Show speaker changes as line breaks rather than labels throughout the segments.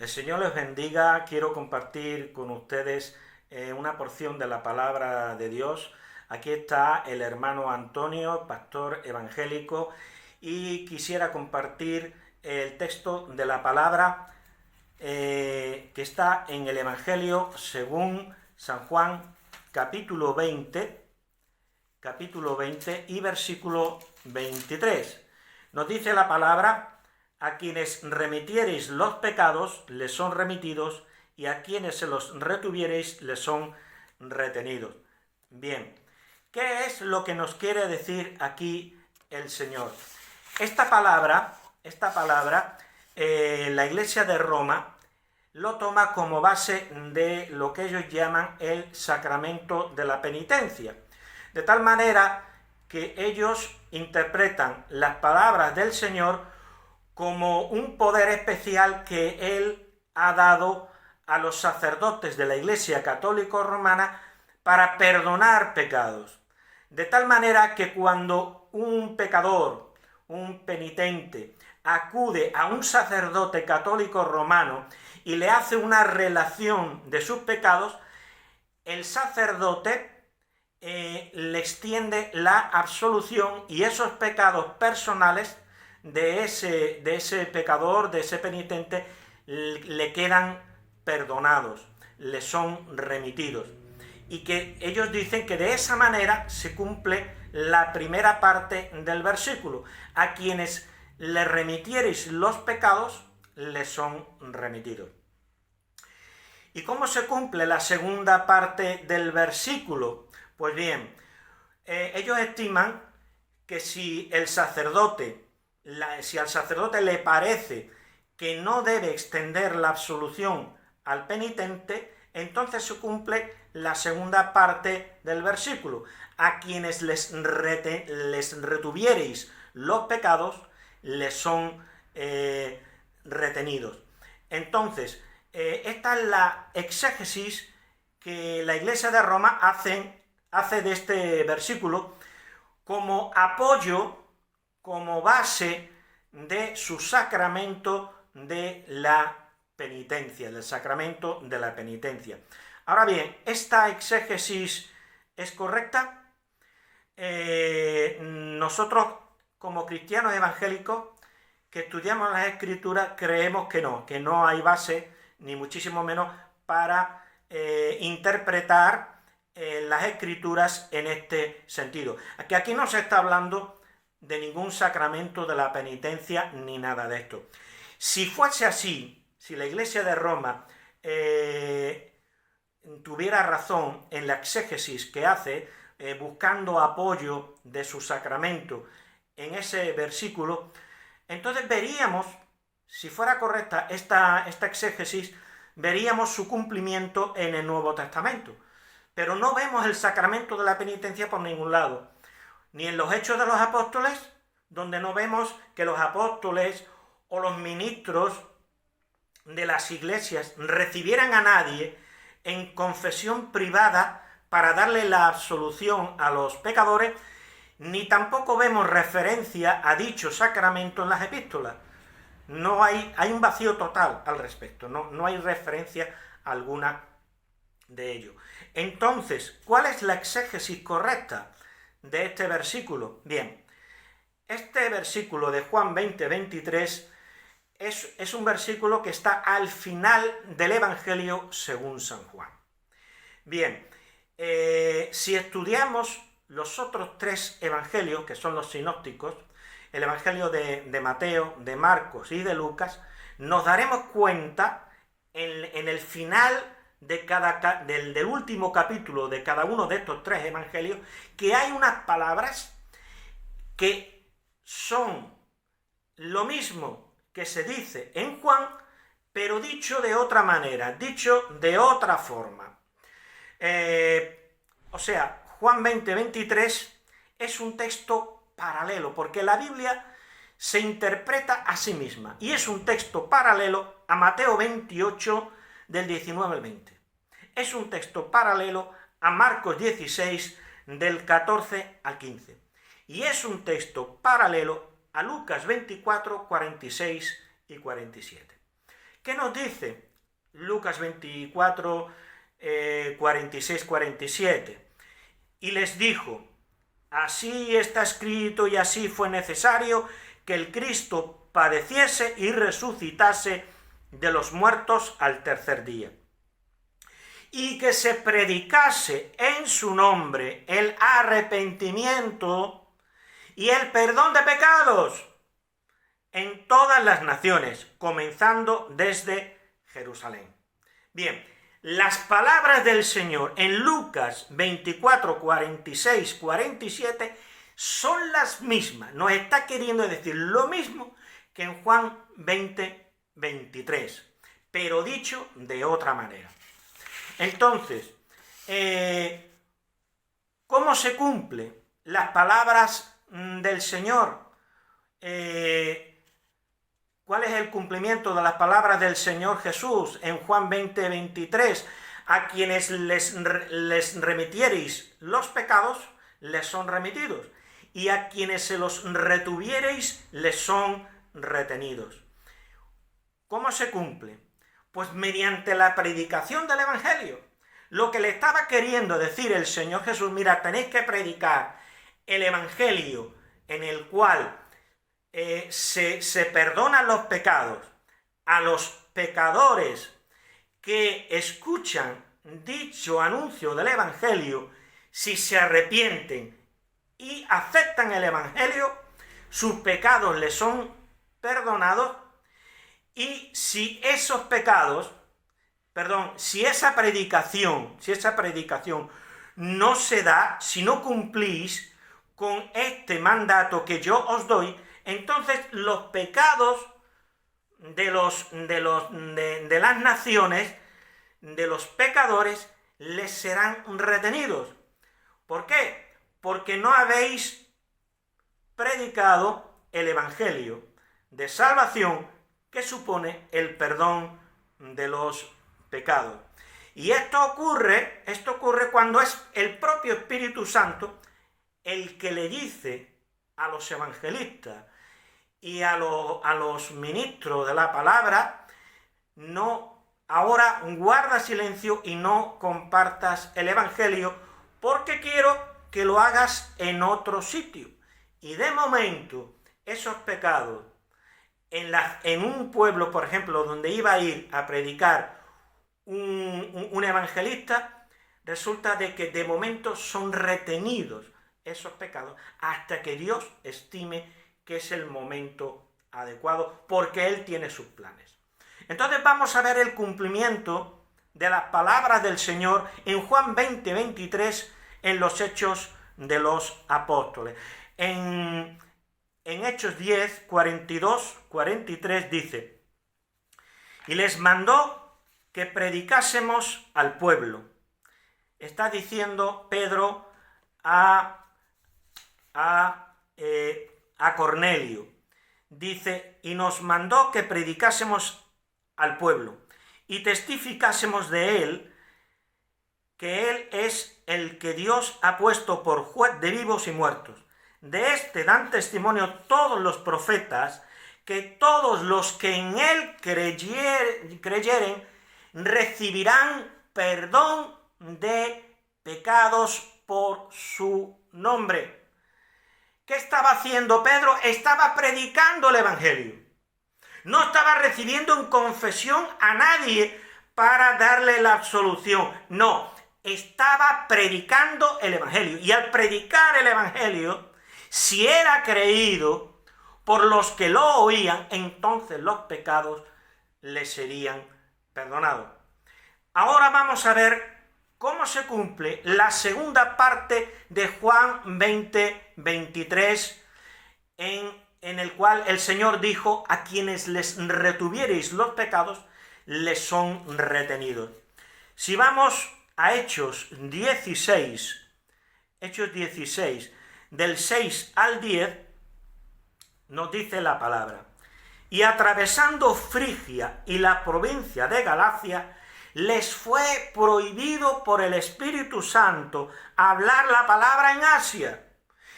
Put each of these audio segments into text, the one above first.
El Señor les bendiga. Quiero compartir con ustedes una porción de la palabra de Dios. Aquí está el hermano Antonio, pastor evangélico, y quisiera compartir el texto de la palabra que está en el Evangelio según San Juan, capítulo 20 y versículo 23. Nos dice la palabra: a quienes remitiereis los pecados, les son remitidos, y a quienes se los retuviereis, les son retenidos. Bien, ¿qué es lo que nos quiere decir aquí el Señor? Esta palabra, la Iglesia de Roma lo toma como base de lo que ellos llaman el sacramento de la penitencia. De tal manera que ellos interpretan las palabras del Señor como un poder especial que Él ha dado a los sacerdotes de la Iglesia Católica Romana para perdonar pecados. De tal manera que cuando un pecador, un penitente, acude a un sacerdote católico romano y le hace una relación de sus pecados, el sacerdote le extiende la absolución y esos pecados personales de ese pecador, de ese penitente, le quedan perdonados, le son remitidos. Y que ellos dicen que de esa manera se cumple la primera parte del versículo: a quienes le remitiereis los pecados, les son remitidos. ¿Y cómo se cumple la segunda parte del versículo? Pues bien, ellos estiman que si al sacerdote le parece que no debe extender la absolución al penitente, entonces se cumple la segunda parte del versículo: a quienes les retuviereis los pecados, les son retenidos. Entonces, esta es la exégesis que la Iglesia de Roma hace de este versículo como apoyo, como base de su sacramento de la penitencia, del sacramento de la penitencia. Ahora bien, ¿esta exégesis es correcta? Nosotros, como cristianos evangélicos que estudiamos las Escrituras, creemos que no hay base, ni muchísimo menos, para interpretar las Escrituras en este sentido. Aquí no se está hablando de ningún sacramento de la penitencia ni nada de esto. Si fuese así, si la Iglesia de Roma tuviera razón en la exégesis que hace, buscando apoyo de su sacramento en ese versículo, entonces veríamos, si fuera correcta esta exégesis, veríamos su cumplimiento en el Nuevo Testamento. Pero no vemos el sacramento de la penitencia por ningún lado, ni en los Hechos de los Apóstoles, donde no vemos que los apóstoles o los ministros de las iglesias recibieran a nadie en confesión privada para darle la absolución a los pecadores, ni tampoco vemos referencia a dicho sacramento en las epístolas. No hay un vacío total al respecto, no hay referencia alguna de ello. Entonces, ¿cuál es la exégesis correcta de este versículo? Bien, este versículo de Juan 20-23 es un versículo que está al final del Evangelio según San Juan. Bien, si estudiamos los otros tres evangelios, que son los sinópticos, el Evangelio de Mateo, de Marcos y de Lucas, nos daremos cuenta en el final del último capítulo de cada uno de estos tres evangelios, que hay unas palabras que son lo mismo que se dice en Juan, pero dicho de otra manera, dicho de otra forma. O sea, Juan 20-23 es un texto paralelo, porque la Biblia se interpreta a sí misma, y es un texto paralelo a Mateo 28, del 19 al 20. Es un texto paralelo a Marcos 16, del 14 al 15. Y es un texto paralelo a Lucas 24, 46 y 47. ¿Qué nos dice? Lucas 24, 46, 47. Y les dijo: así está escrito y así fue necesario que el Cristo padeciese y resucitase de los muertos al tercer día, y que se predicase en su nombre el arrepentimiento y el perdón de pecados en todas las naciones, comenzando desde Jerusalén. Bien, las palabras del Señor en Lucas 24, 46, 47 son las mismas. Nos está queriendo decir lo mismo que en Juan 20, 23, pero dicho de otra manera. Entonces, ¿cómo se cumplen las palabras del Señor? ¿Cuál es el cumplimiento de las palabras del Señor Jesús en Juan 20, 23? A quienes les remitiereis los pecados, les son remitidos, y a quienes se los retuviereis, les son retenidos. ¿Cómo se cumple? Pues mediante la predicación del Evangelio. Lo que le estaba queriendo decir el Señor Jesús: mira, tenéis que predicar el Evangelio en el cual se perdonan los pecados a los pecadores que escuchan dicho anuncio del Evangelio. Si se arrepienten y aceptan el Evangelio, sus pecados les son perdonados, y si esos pecados, si esa predicación no se da, si no cumplís con este mandato que yo os doy, entonces los pecados de las naciones, de los pecadores, les serán retenidos. ¿Por qué? Porque no habéis predicado el Evangelio de salvación que supone el perdón de los pecados. Y esto ocurre cuando es el propio Espíritu Santo el que le dice a los evangelistas y a los ministros de la palabra: no, ahora guarda silencio y no compartas el Evangelio, porque quiero que lo hagas en otro sitio. Y de momento, esos pecados en un pueblo, por ejemplo, donde iba a ir a predicar un evangelista, resulta de que de momento son retenidos esos pecados hasta que Dios estime que es el momento adecuado, porque Él tiene sus planes. Entonces vamos a ver el cumplimiento de las palabras del Señor en Juan 20, 23, en los Hechos de los Apóstoles. En Hechos 10, 42, 43 dice: y les mandó que predicásemos al pueblo. Está diciendo Pedro a Cornelio. Dice: y nos mandó que predicásemos al pueblo y testificásemos de él, que él es el que Dios ha puesto por juez de vivos y muertos. De este dan testimonio todos los profetas, que todos los que en él creyeren recibirán perdón de pecados por su nombre. ¿Qué estaba haciendo Pedro? Estaba predicando el Evangelio. No estaba recibiendo en confesión a nadie para darle la absolución. No, estaba predicando el Evangelio. Y al predicar el Evangelio, si era creído por los que lo oían, entonces los pecados le serían perdonados. Ahora vamos a ver cómo se cumple la segunda parte de Juan 20, 23, en el cual el Señor dijo: a quienes les retuviereis los pecados, les son retenidos. Si vamos a Hechos 16, del 6 al 10, nos dice la palabra: y atravesando Frigia y la provincia de Galacia, les fue prohibido por el Espíritu Santo hablar la palabra en Asia.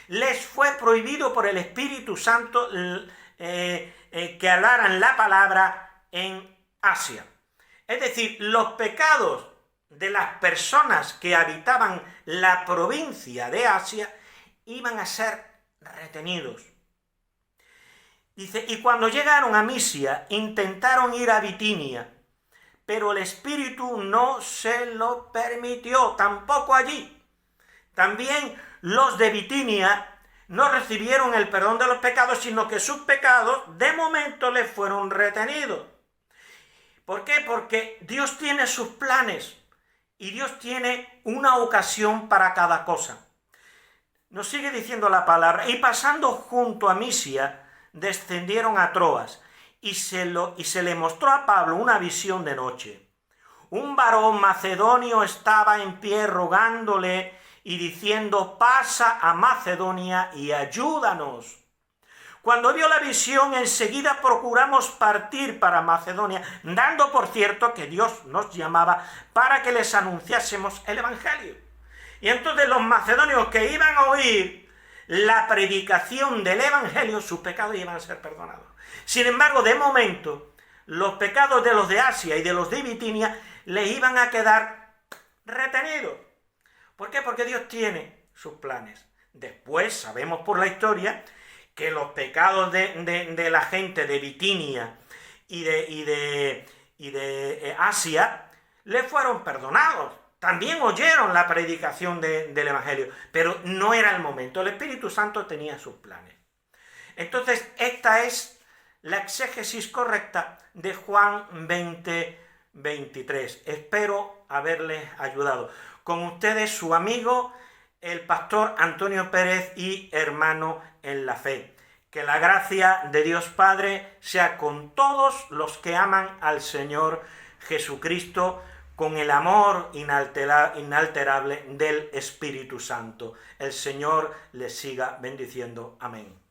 Les fue prohibido por el Espíritu Santo que hablaran la palabra en Asia. Es decir, los pecados de las personas que habitaban la provincia de Asia iban a ser retenidos. Dice, y cuando llegaron a Misia, intentaron ir a Bitinia, pero el Espíritu no se lo permitió, tampoco allí. También los de Bitinia no recibieron el perdón de los pecados, sino que sus pecados de momento les fueron retenidos. ¿Por qué? Porque Dios tiene sus planes y Dios tiene una ocasión para cada cosa. Nos sigue diciendo la palabra, y pasando junto a Misia, descendieron a Troas, y se le mostró a Pablo una visión de noche. Un varón macedonio estaba en pie rogándole y diciendo, pasa a Macedonia y ayúdanos. Cuando vio la visión, enseguida procuramos partir para Macedonia, dando por cierto que Dios nos llamaba para que les anunciásemos el Evangelio. Y entonces los macedonios que iban a oír la predicación del Evangelio, sus pecados iban a ser perdonados. Sin embargo, de momento, los pecados de los de Asia y de los de Bitinia les iban a quedar retenidos. ¿Por qué? Porque Dios tiene sus planes. Después sabemos por la historia que los pecados de la gente de Bitinia y de Asia le fueron perdonados. También oyeron la predicación del Evangelio, pero no era el momento. El Espíritu Santo tenía sus planes. Entonces, esta es la exégesis correcta de Juan 20:23. Espero haberles ayudado. Con ustedes, su amigo, el pastor Antonio Pérez y hermano en la fe. Que la gracia de Dios Padre sea con todos los que aman al Señor Jesucristo, con el amor inalterable del Espíritu Santo. El Señor les siga bendiciendo. Amén.